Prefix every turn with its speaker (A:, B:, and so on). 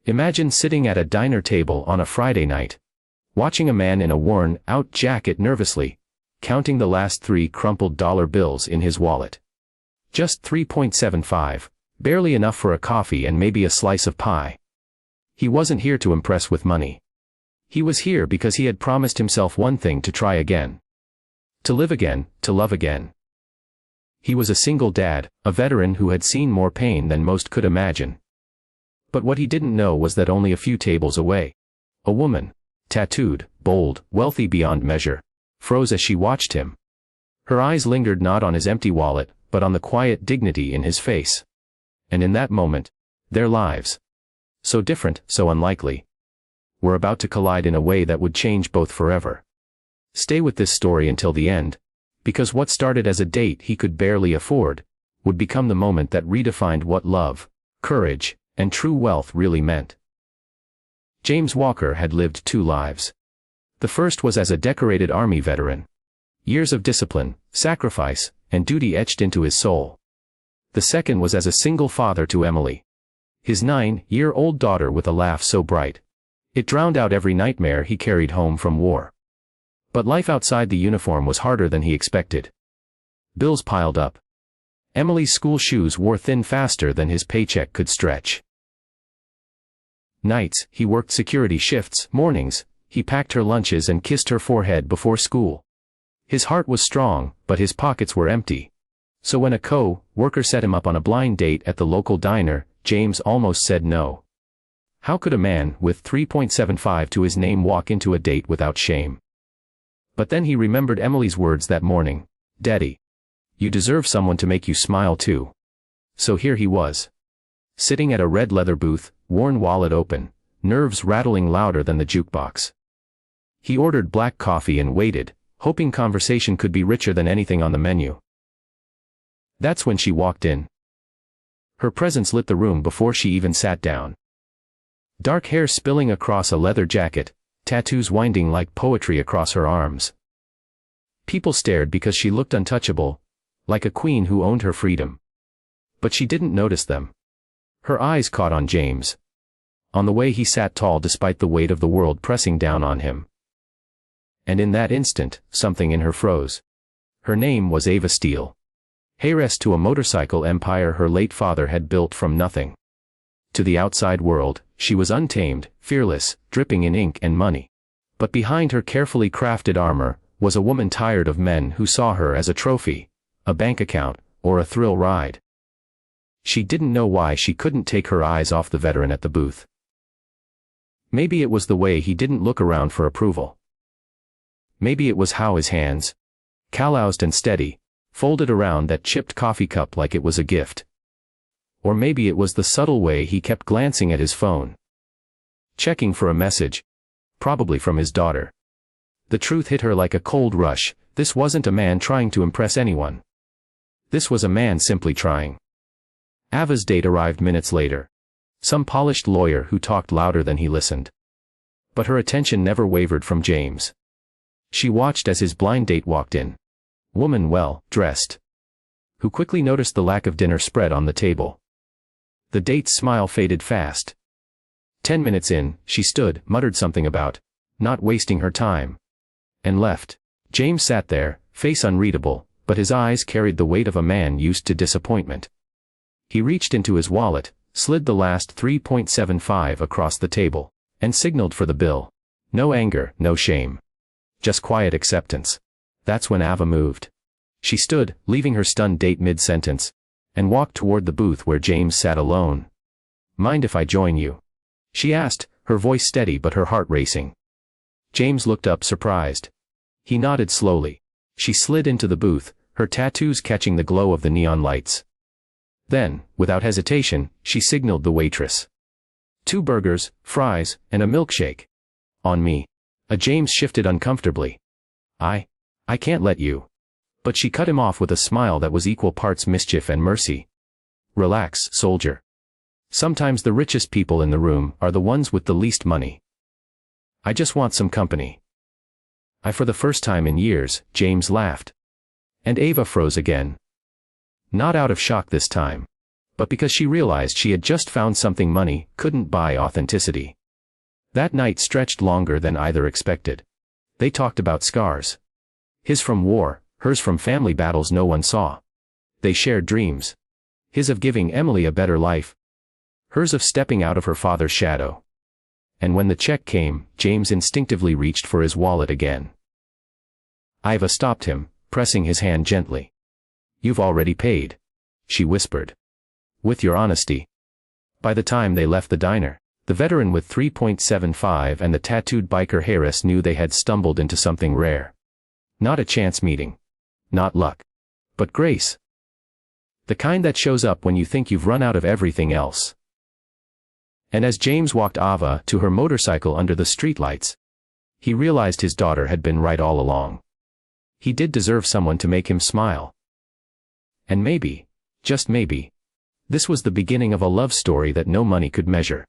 A: Imagine sitting at a diner table on a Friday night, watching a man in a worn-out jacket nervously, counting the last 3 crumpled dollar bills in his wallet. Just 3.75, barely enough for a coffee and maybe a slice of pie. He wasn't here to impress with money. He was here because he had promised himself one thing: to try again. To live again, to love again. He was a single dad, a veteran who had seen more pain than most could imagine. But what he didn't know was that only a few tables away, a woman, tattooed, bold, wealthy beyond measure, froze as she watched him. Her eyes lingered not on his empty wallet, but on the quiet dignity in his face. And in that moment, their lives, so different, so unlikely, were about to collide in a way that would change both forever. Stay with this story until the end, because what started as a date he could barely afford, would become the moment that redefined what love, courage, and true wealth really meant. James Walker had lived 2 lives. The first was as a decorated Army veteran. Years of discipline, sacrifice, and duty etched into his soul. The second was as a single father to Emily, his 9-year-old daughter with a laugh so bright it drowned out every nightmare he carried home from war. But life outside the uniform was harder than he expected. Bills piled up. Emily's school shoes wore thin faster than his paycheck could stretch. Nights, he worked security shifts. Mornings, he packed her lunches and kissed her forehead before school. His heart was strong, but his pockets were empty. So when a co-worker set him up on a blind date at the local diner, James almost said no. How could a man with 3.75 to his name walk into a date without shame? But then he remembered Emily's words that morning: "Daddy, you deserve someone to make you smile too." So here he was, sitting at a red leather booth, worn wallet open, nerves rattling louder than the jukebox. He ordered black coffee and waited, hoping conversation could be richer than anything on the menu. That's when she walked in. Her presence lit the room before she even sat down. Dark hair spilling across a leather jacket, tattoos winding like poetry across her arms. People stared because she looked untouchable, like a queen who owned her freedom. But she didn't notice them. Her eyes caught on James, on the way he sat tall despite the weight of the world pressing down on him. And in that instant, something in her froze. Her name was Ava Steele. Heiress to a motorcycle empire her late father had built from nothing. To the outside world, she was untamed, fearless, dripping in ink and money. But behind her carefully crafted armor, was a woman tired of men who saw her as a trophy, a bank account, or a thrill ride. She didn't know why she couldn't take her eyes off the veteran at the booth. Maybe it was the way he didn't look around for approval. Maybe it was how his hands, calloused and steady, folded around that chipped coffee cup like it was a gift. Or maybe it was the subtle way he kept glancing at his phone, checking for a message, probably from his daughter. The truth hit her like a cold rush: this wasn't a man trying to impress anyone. This was a man simply trying. Ava's date arrived minutes later. Some polished lawyer who talked louder than he listened. But her attention never wavered from James. She watched as his blind date walked in. Woman well dressed, who quickly noticed the lack of dinner spread on the table. The date's smile faded fast. 10 minutes in, she stood, muttered something about not wasting her time, and left. James sat there, face unreadable, but his eyes carried the weight of a man used to disappointment. He reached into his wallet, slid the last 3.75 across the table, and signaled for the bill. No anger, no shame. Just quiet acceptance. That's when Ava moved. She stood, leaving her stunned date mid-sentence, and walked toward the booth where James sat alone. "Mind if I join you?" she asked, her voice steady but her heart racing. James looked up surprised. He nodded slowly. She slid into the booth, her tattoos catching the glow of the neon lights. Then, without hesitation, she signaled the waitress. 2 burgers, fries, and a milkshake. "On me." James shifted uncomfortably. I can't let you." But she cut him off with a smile that was equal parts mischief and mercy. "Relax, soldier. Sometimes the richest people in the room are the ones with the least money. I just want some company." For the first time in years, James laughed. And Ava froze again. Not out of shock this time, but because she realized she had just found something money couldn't buy: authenticity. That night stretched longer than either expected. They talked about scars. His from war, hers from family battles no one saw. They shared dreams. His of giving Emily a better life. Hers of stepping out of her father's shadow. And when the check came, James instinctively reached for his wallet again. Iva stopped him, pressing his hand gently. "You've already paid," she whispered. "With your honesty." By the time they left the diner, the veteran with 3.75 and the tattooed biker Heiress knew they had stumbled into something rare. Not a chance meeting. Not luck. But grace. The kind that shows up when you think you've run out of everything else. And as James walked Ava to her motorcycle under the streetlights, he realized his daughter had been right all along. He did deserve someone to make him smile. And maybe, just maybe, this was the beginning of a love story that no money could measure.